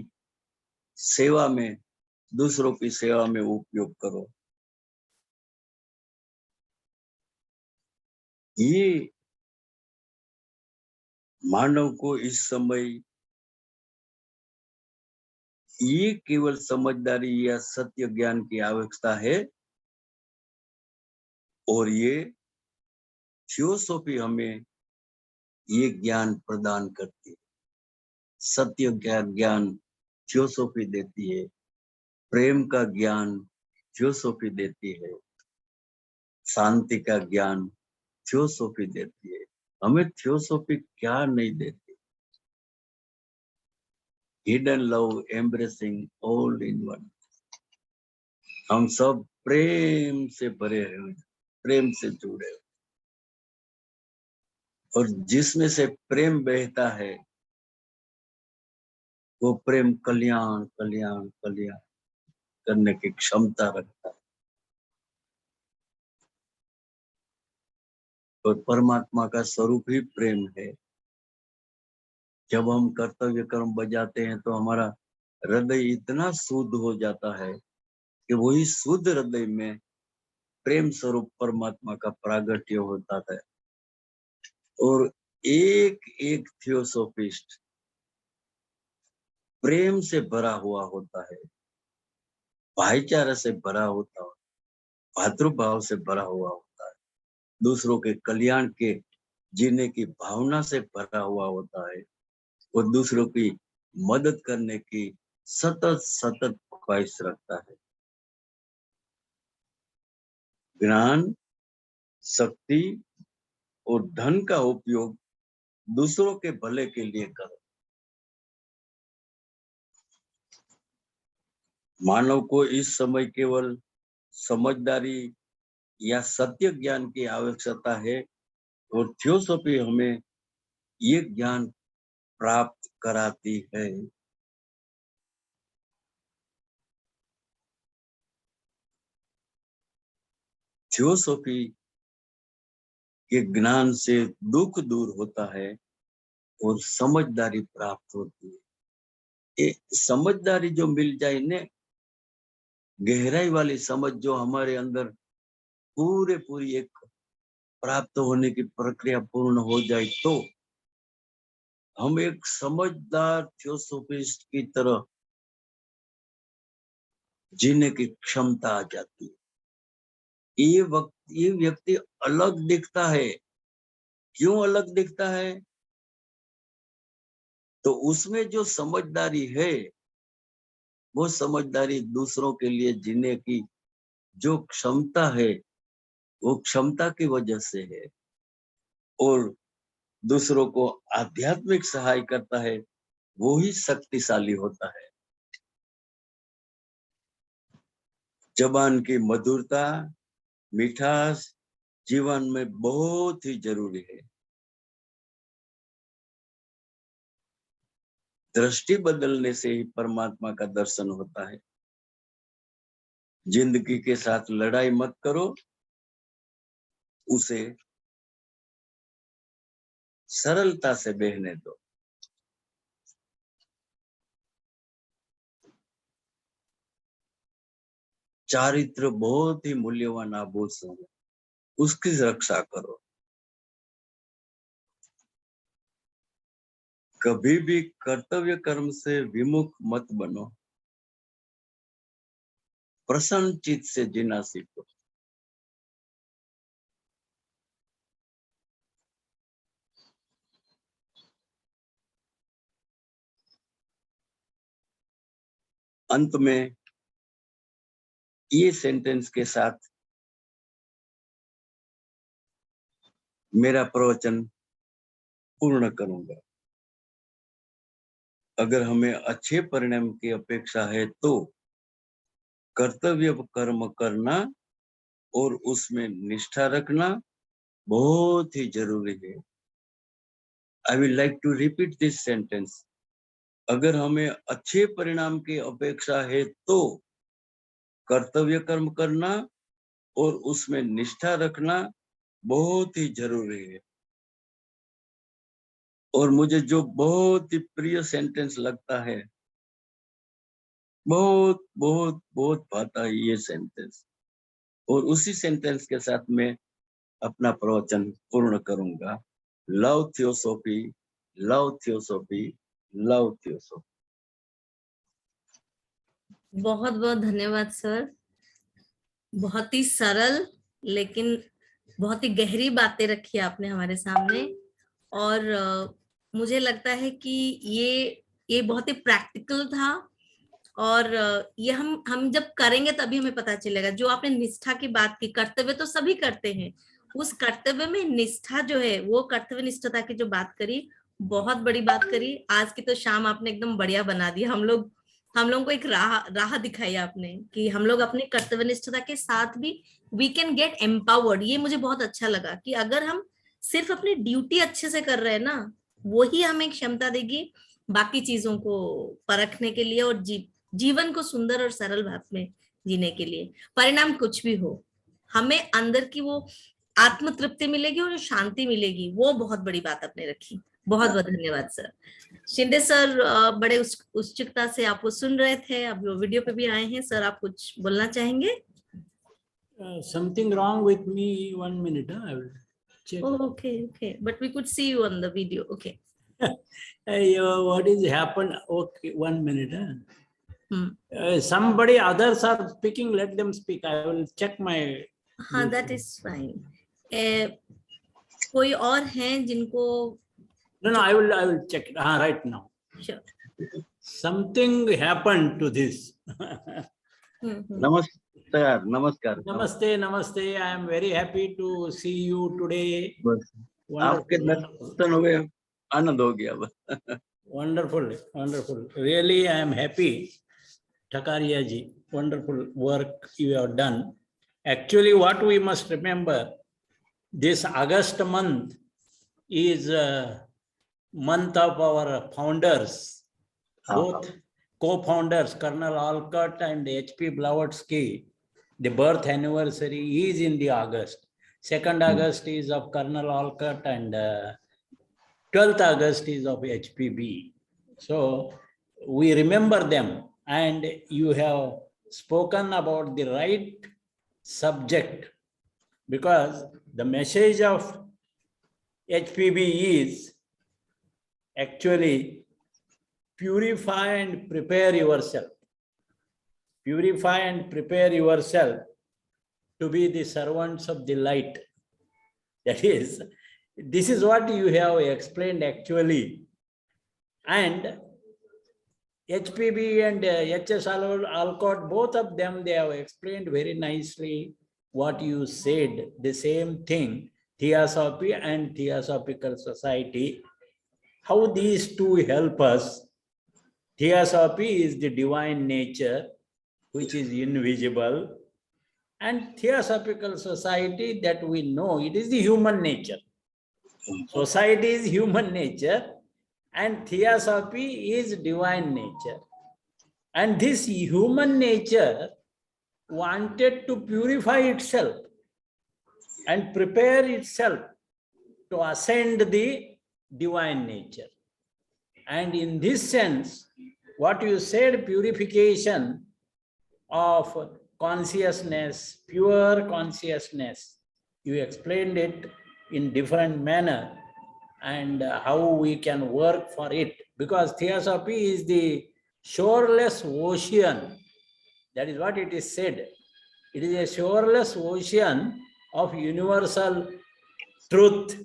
सेवा में, दूसरों की सेवा में उपयोग करो। ये मानव को इस समय ये केवल समझदारी या सत्य ज्ञान की आवश्यकता है, और ये थियोसॉफी हमें ये ज्ञान प्रदान करती है। सत्य ज्ञान थियोसॉफी देती है, प्रेम का ज्ञान थियोसॉफी देती है, शांति का ज्ञान थियोसॉफी देती है। हमें थियोसॉफी क्या नहीं देती? Hidden love embracing all in one. हम सब प्रेम से भरे हुए, प्रेम से जुड़े, और जिसमें से प्रेम बहता है वो प्रेम कल्याण कल्याण कल्याण करने की क्षमता रखता है। और परमात्मा का स्वरूप ही प्रेम है। जब हम कर्तव्य कर्म बजाते हैं तो हमारा हृदय इतना शुद्ध हो जाता है कि वही शुद्ध हृदय में प्रेम स्वरूप परमात्मा का प्रागट्य होता है। और एक एक थियोसॉफिस्ट प्रेम से भरा हुआ होता है, भाईचारा से भरा होता है, भातृभाव से भरा हुआ होता है, दूसरों के कल्याण के जीने की भावना से भरा हुआ होता है, और दूसरों की मदद करने की सतत सतत ख्वाहिश रखता है। ज्ञान, शक्ति और धन का उपयोग दूसरों के भले के लिए करो। मानव को इस समय केवल समझदारी या सत्य ज्ञान की आवश्यकता है, और थियोसॉफी हमें ये ज्ञान प्राप्त कराती है। थियोसॉफी के ज्ञान से दुख दूर होता है और समझदारी प्राप्त होती है। ये समझदारी जो मिल जाए ने, गहराई वाली समझ जो हमारे अंदर पूरी एक प्राप्त होने की प्रक्रिया पूर्ण हो जाए, तो हम एक समझदार थियोसॉफिस्ट की तरह जीने की क्षमता आ जाती है। ये व्यक्ति अलग दिखता है। क्यों अलग दिखता है? तो उसमें जो समझदारी है, वो समझदारी दूसरों के लिए जीने की जो क्षमता है, वो क्षमता की वजह से है, और दूसरों को आध्यात्मिक सहाय करता है, वो ही शक्तिशाली होता है। जबान की मधुरता, मिठास जीवन में बहुत ही जरूरी है। दृष्टि बदलने से ही परमात्मा का दर्शन होता है। जिंदगी के साथ लड़ाई मत करो, उसे सरलता से बहने दो। चारित्र बहुत ही मूल्यवान आभूषण है, उसकी रक्षा करो। कभी भी कर्तव्य कर्म से विमुख मत बनो। प्रसन्न चित्त से जीना सीखो। अंत में ये सेंटेंस के साथ मेरा प्रवचन पूर्ण करूंगा। अगर हमें अच्छे परिणाम की अपेक्षा है तो कर्तव्य कर्म करना और उसमें निष्ठा रखना बहुत ही जरूरी है। I will like to repeat this sentence. अगर हमें अच्छे परिणाम की अपेक्षा है तो कर्तव्य कर्म करना और उसमें निष्ठा रखना बहुत ही जरूरी है। और मुझे जो बहुत ही प्रिय सेंटेंस लगता है, बहुत बहुत बहुत भाता है ये सेंटेंस, और उसी सेंटेंस के साथ मैं अपना प्रवचन पूर्ण करूंगा। Love theosophy, love theosophy, love theosophy. बहुत बहुत धन्यवाद सर। बहुत ही सरल लेकिन बहुत ही गहरी बातें रखी आपने हमारे सामने। और मुझे लगता है कि ये बहुत ही प्रैक्टिकल था। और ये हम जब करेंगे तभी हमें पता चलेगा। जो आपने निष्ठा की बात की, कर्तव्य तो सभी करते हैं, उस कर्तव्य में निष्ठा जो है, वो कर्तव्य निष्ठता की जो बात करी, बहुत बड़ी बात करी। आज की तो शाम आपने एकदम बढ़िया बना दी। हम लोग को एक राह दिखाई आपने कि हम लोग अपने कर्तव्य निष्ठता के साथ भी वी कैन गेट एम्पावर्ड। ये मुझे बहुत अच्छा लगा कि अगर हम सिर्फ अपनी ड्यूटी अच्छे से कर रहे हैं ना, वही हमें क्षमता देगी बाकी चीजों को परखने के लिए और जीवन को सुंदर और सरल भाव में जीने के लिए। परिणाम कुछ भी हो, हमें अंदर की वो आत्म तृप्ति मिलेगी और जो शांति मिलेगी, वो बहुत बड़ी बात आपने रखी। बहुत बहुत धन्यवाद सर। शिंदे सर बड़े उत्सुकता से आपको सुन रहे थे, अब वो वीडियो पे भी आए हैं। सर आप कुछ बोलना चाहेंगे? Something wrong with me. 1 minute, I will check. Okay, but we could see you on the video. Okay. Hey, what is happened? Okay, 1 minute. Hmm. Somebody others are speaking. Let them speak. I will check my. हाँ, that is fine. कोई और हैं जिनको? No, I will check it. Right now. Sure. Something happened to this. नमस्कार, नमस्कार। Namaste. I am very happy to see you today. बस आपके दर्शन हो गए, आनंद हो गया बस। Wonderful. Really, I am happy. Thakaria ji, wonderful work you have done. Actually, what we must remember, this August month is a month of our founders, both co-founders, Colonel Olcott and H.P. Blavatsky. The birth anniversary is in the August. 2nd August is of Colonel Olcott and 12th August is of HPB. So we remember them, and you have spoken about the right subject, because the message of HPB is actually purify and prepare yourself. Purify and prepare yourself to be the servants of the light. That is, this is what you have explained actually. And HPB and HS Alcott, both of them, they have explained very nicely what you said, the same thing, Theosophy and Theosophical Society, how these two help us. Theosophy is the divine nature, which is invisible, and Theosophical Society, that we know, it is the human nature. Society is human nature, and Theosophy is divine nature. And this human nature wanted to purify itself and prepare itself to ascend the divine nature. And in this sense, what you said, purification of consciousness, pure consciousness, you explained it in different manner, and how we can work for it, because Theosophy is the shoreless ocean. That is what it is said. It is a shoreless ocean of universal truth,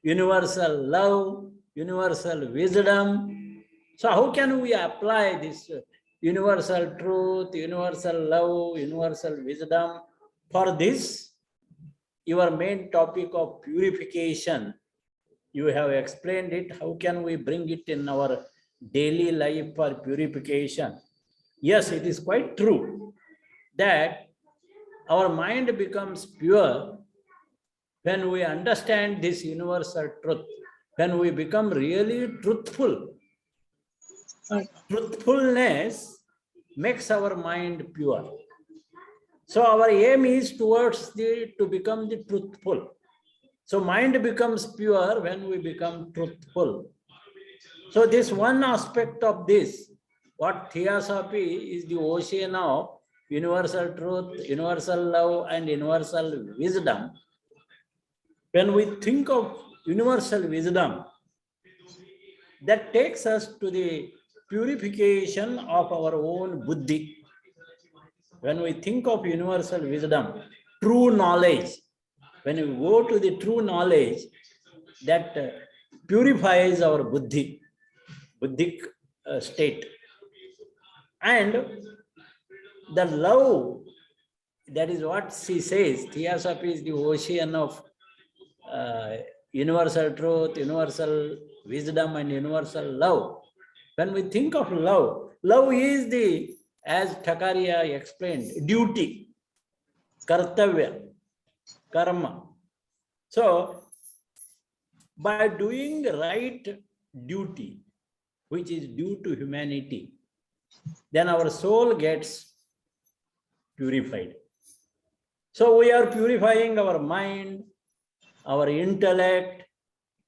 universal love, universal wisdom. So how can we apply this universal truth, universal love, universal wisdom for this, your main topic of purification? You have explained it. How can we bring it in our daily life for purification? Yes, it is quite true that our mind becomes pure when we understand this universal truth, when we become really truthful. Truthfulness makes our mind pure. So our aim is towards to become the truthful. So mind becomes pure when we become truthful. So this one aspect of this, what Theosophy is the ocean of universal truth, universal love, and universal wisdom. When we think of universal wisdom, that takes us to the purification of our own buddhi. when we think of universal wisdom, true knowledge, when we go to the true knowledge, that purifies our buddhic state. And the love, that is what she says, Theosophy is the ocean of universal truth, universal wisdom, and universal love. When we think of love, love is the, as Thakariya explained, duty, kartavya, karma. So, by doing the right duty, which is due to humanity, then our soul gets purified. So we are purifying our mind, our intellect,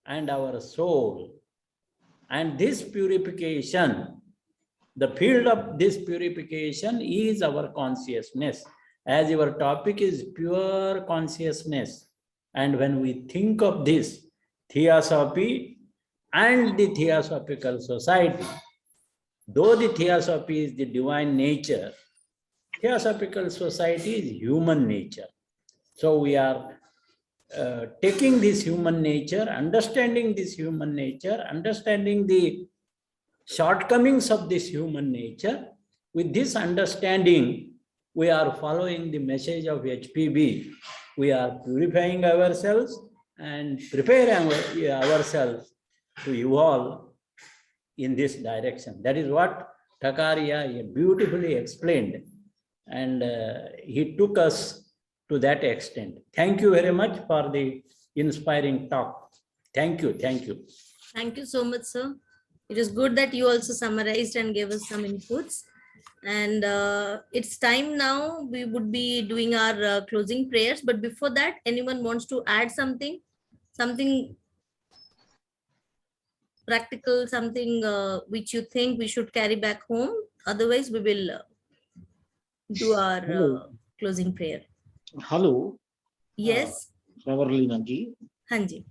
and our soul. And this purification, the field of this purification is our consciousness. As your topic is pure consciousness. And when we think of this Theosophy and the Theosophical Society, though the Theosophy is the divine nature, Theosophical Society is human nature. So we are taking this human nature, understanding this human nature, understanding the shortcomings of this human nature. With this understanding, we are following the message of HPB. We are purifying ourselves and preparing ourselves to evolve in this direction. That is what Thakariya beautifully explained. And he took us to that extent. Thank you very much for the inspiring talk. Thank you. Thank you. Thank you so much, sir. It is good that you also summarized and gave us some inputs. And it's time now. We would be doing our closing prayers. But before that, anyone wants to add something? Something practical, something which you think we should carry back home? Otherwise, we will do our closing prayer. Hello Yes. प्रवरलीना जी, हाँ जी.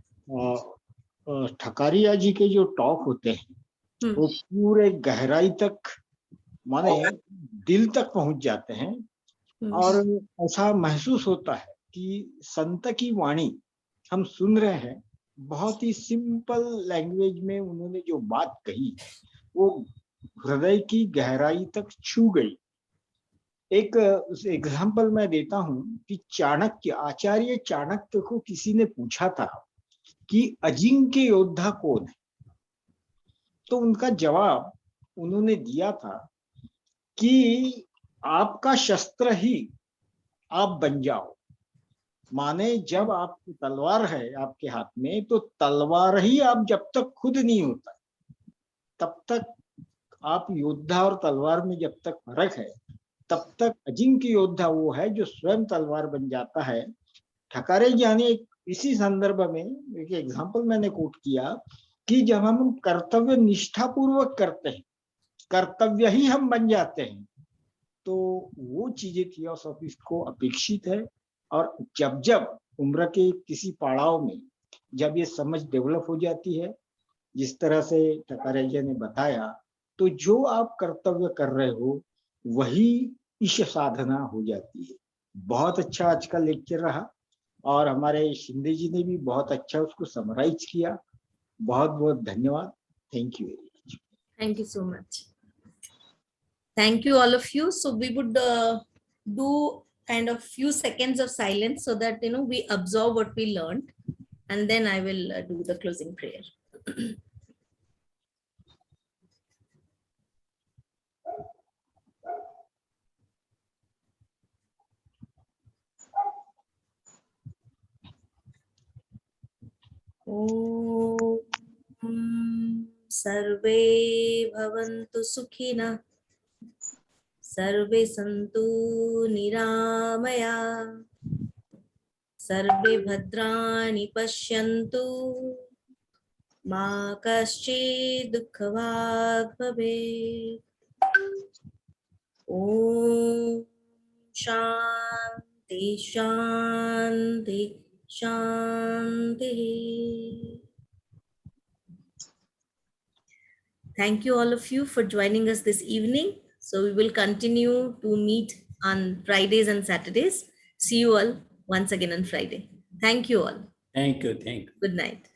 ठकारिया जी के जो talk होते हैं वो पूरे गहराई तक, माने दिल तक पहुंच जाते हैं और ऐसा महसूस होता है कि संत की वाणी हम सुन रहे हैं। बहुत ही सिंपल लैंग्वेज में उन्होंने जो बात कही वो हृदय की गहराई तक छू गई। एक एग्जाम्पल मैं देता हूं कि चाणक्य, आचार्य चाणक्य को किसी ने पूछा था कि अजिंक्य योद्धा कौन है, तो उनका जवाब उन्होंने दिया था कि आपका शस्त्र ही आप बन जाओ। माने जब आपकी तलवार है आपके हाथ में, तो तलवार ही आप जब तक खुद नहीं होता तब तक आप योद्धा और तलवार में जब तक फर्क है, तब तक अजिंक्य योद्धा वो है जो स्वयं तलवार बन जाता है। ठकारे जी ने इसी संदर्भ में एक एग्जांपल मैंने कोट किया कि जब हम कर्तव्य निष्ठा पूर्वक करते हैं, कर्तव्य ही हम बन जाते हैं, तो वो चीजें थियोसॉफी को अपेक्षित है। और जब जब उम्र के किसी पड़ाव में जब ये समझ डेवलप हो जाती है, जिस तरह से ठकारे जी ने बताया, तो जो आप कर्तव्य कर रहे हो वही ईश साधना हो जाती है। बहुत अच्छा आज का लेक्चर रहा और हमारे शिंदे जी ने भी बहुत अच्छा उसको समराइज किया। बहुत बहुत धन्यवाद। Thank you very much. Thank you so much. Thank you all of you. So we would do kind of few seconds of silence so that we absorb what we learned, and then I will do the closing prayer. Om Sarve Bhavantu Sukhina Sarve Santu Niramaya Sarve Bhadrani Pashyantu Ma Kaschid Dukhavag Bhavet. Om Shanti Shanti Shanti. Thank you all of you for joining us this evening. So we will continue to meet on Fridays and Saturdays. See you all once again on Friday. Thank you all. Thank you. Thank you. Good night.